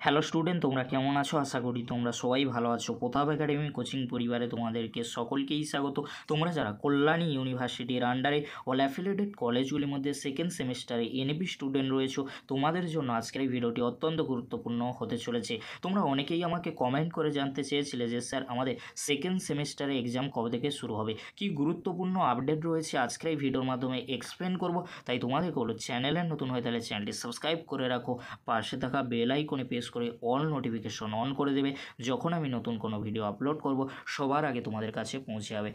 Hello student, তোমরা কেমন আছো? আশা করি তোমরা সবাই ভালো আছো। প্রতাপ একাডেমি কোচিং পরিবারে তোমাদেরকে সকলকেই স্বাগত। তোমরা যারা কল্যাণী ইউনিভার্সিটির আন্ডারে অল অ্যাফিলিয়েটেড কলেজগুলির মধ্যে সেকেন্ড সেমিস্টারে এনএপি স্টুডেন্ট রয়েছো, তোমাদের জন্য আজকের এই ভিডিওটি অত্যন্ত গুরুত্বপূর্ণ হতে চলেছে। তোমরা অনেকেই আমাকে কমেন্ট করে জানতে চেয়েছিলে যে স্যার আমাদের সেকেন্ড সেমিস্টারে এক্সাম কবে থেকে শুরু হবে, কি গুরুত্বপূর্ণ আপডেট রয়েছে আজকের এই ভিডিওর মাধ্যমে এক্সপ্লেন করব। তাই তোমাদেরকে বলো, চ্যানেলে নতুন হয়ে তাহলে চ্যানেলটি সাবস্ক্রাইব করে রাখো, পাশে থাকা বেল আইকনে প্রেস করে অল নোটিফিকেশন অন করে দেবে। যখন আমি নতুন কোনো ভিডিও আপলোড করব সবার আগে তোমাদের কাছে পৌঁছে যাবে।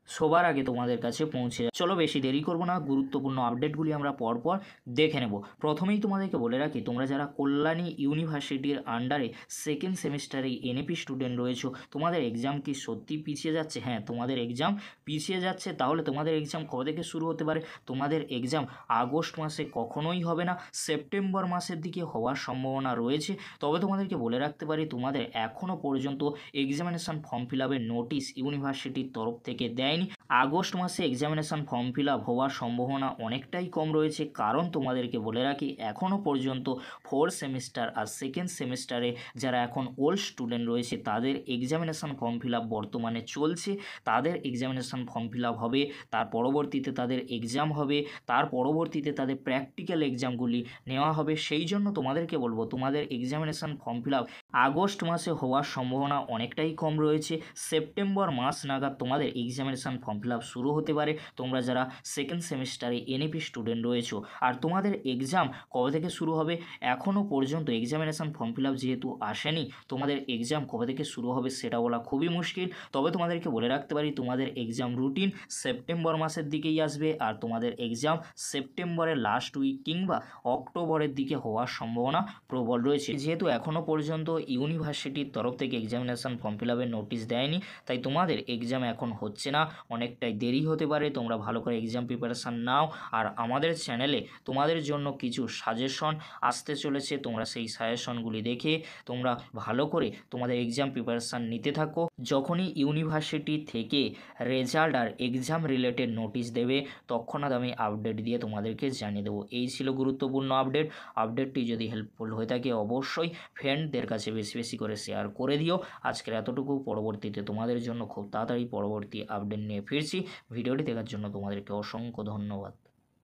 সবার আগে তোমাদের কাছে পৌঁছে যায়। চলো বেশি দেরি করব না, গুরুত্বপূর্ণ আপডেটগুলি আমরা পরপর দেখে নেব। প্রথমেই তোমাদেরকে বলে রাখি, তোমরা যারা কল্যাণী ইউনিভার্সিটির আন্ডারে সেকেন্ড সেমিস্টারে এনএপি স্টুডেন্ট রয়েছো, তোমাদের এক্সাম কি সত্যি পিছিয়ে যাচ্ছে? হ্যাঁ, তোমাদের এক্সাম পিছিয়ে যাচ্ছে। তাহলে তোমাদের এক্সাম কবে থেকে শুরু হতে পারে? তোমাদের এক্সাম আগস্ট মাসে কখনোই হবে না, সেপ্টেম্বর মাসের দিকে হওয়ার সম্ভাবনা রয়েছে। তবে তোমাদেরকে বলে রাখতে পারি, তোমাদের এখনও পর্যন্ত এক্সামিনেশান ফর্ম ফিল আপের নোটিশ ইউনিভার্সিটির তরফ থেকে দেয়নি। আগস্ট মাসে এক্সামিনেশান ফর্ম ফিল আপ হওয়ার সম্ভাবনা অনেকটাই কম রয়েছে, কারণ তোমাদেরকে বলে রাখি এখনও পর্যন্ত ফোর্থ সেমিস্টার আর সেকেন্ড সেমিস্টারে যারা এখন ওল্ড স্টুডেন্ট রয়েছে তাদের এক্সামিনেশান ফর্ম ফিল আপ বর্তমানে চলছে। তাদের এক্সামিনেশান ফর্ম ফিল আপ হবে, তার পরবর্তীতে তাদের এক্সাম হবে, তার পরবর্তীতে তাদের প্র্যাকটিক্যাল এক্সামগুলি নেওয়া হবে। সেই জন্য তোমাদেরকে বলবো, তোমাদের examination form fill up August মাসে হওয়ার সম্ভাবনা অনেকটাই কম রয়েছে। সেপ্টেম্বর মাস নাগাদ তোমাদের এক্সামিনেশান ফর্ম ফিল আপ শুরু হতে পারে, তোমরা যারা সেকেন্ড সেমিস্টারে এনএপি স্টুডেন্ট রয়েছো। আর তোমাদের এক্সাম কবে থেকে শুরু হবে এখনও পর্যন্ত এক্সামিনেশান ফর্ম ফিল আপ যেহেতু আসেনি, তোমাদের এক্সাম কবে থেকে শুরু হবে সেটা বলা খুবই মুশকিল। তবে তোমাদেরকে বলে রাখতে পারি, তোমাদের এক্সাম রুটিন সেপ্টেম্বর মাসের দিকেই আসবে, আর তোমাদের এক্সাম সেপ্টেম্বরের লাস্ট উইক কিংবা অক্টোবরের দিকে হওয়ার সম্ভাবনা প্রবল রয়েছে। যেহেতু এখনও পর্যন্ত ইউনিভার্সিটির তরফ থেকে এক্সামিনেশান ফর্ম ফিল আপের নোটিশ দেয়নি, তাই তোমাদের এক্সাম এখন হচ্ছে না, অনেকটাই দেরি হতে পারে। তোমরা ভালো করে এক্সাম প্রিপারেশান নাও। আর আমাদের চ্যানেলে তোমাদের জন্য কিছু সাজেশন আসতে চলেছে, তোমরা সেই সাজেশনগুলি দেখে তোমরা ভালো করে তোমাদের এক্সাম প্রিপারেশান নিতে থাকো। যখনই ইউনিভার্সিটি থেকে রেজাল্ট আর এক্সাম রিলেটেড নোটিশ দেবে, তৎক্ষণাৎ আমি আপডেট দিয়ে তোমাদেরকে জানিয়ে দেবো। এই ছিল গুরুত্বপূর্ণ আপডেটটি যদি হেল্পফুল হয়ে থাকে অবশ্যই ফ্রেন্ডদের কাছে বেশি বেশি করে শেয়ার করে দিও। আজকের এতটুকু, পরবর্তীতে তোমাদের জন্য খুব তাড়াতাড়ি পরবর্তী আপডেট নিয়ে ফিরছি। ভিডিওটি দেখার জন্য তোমাদেরকে অসংখ্য ধন্যবাদ।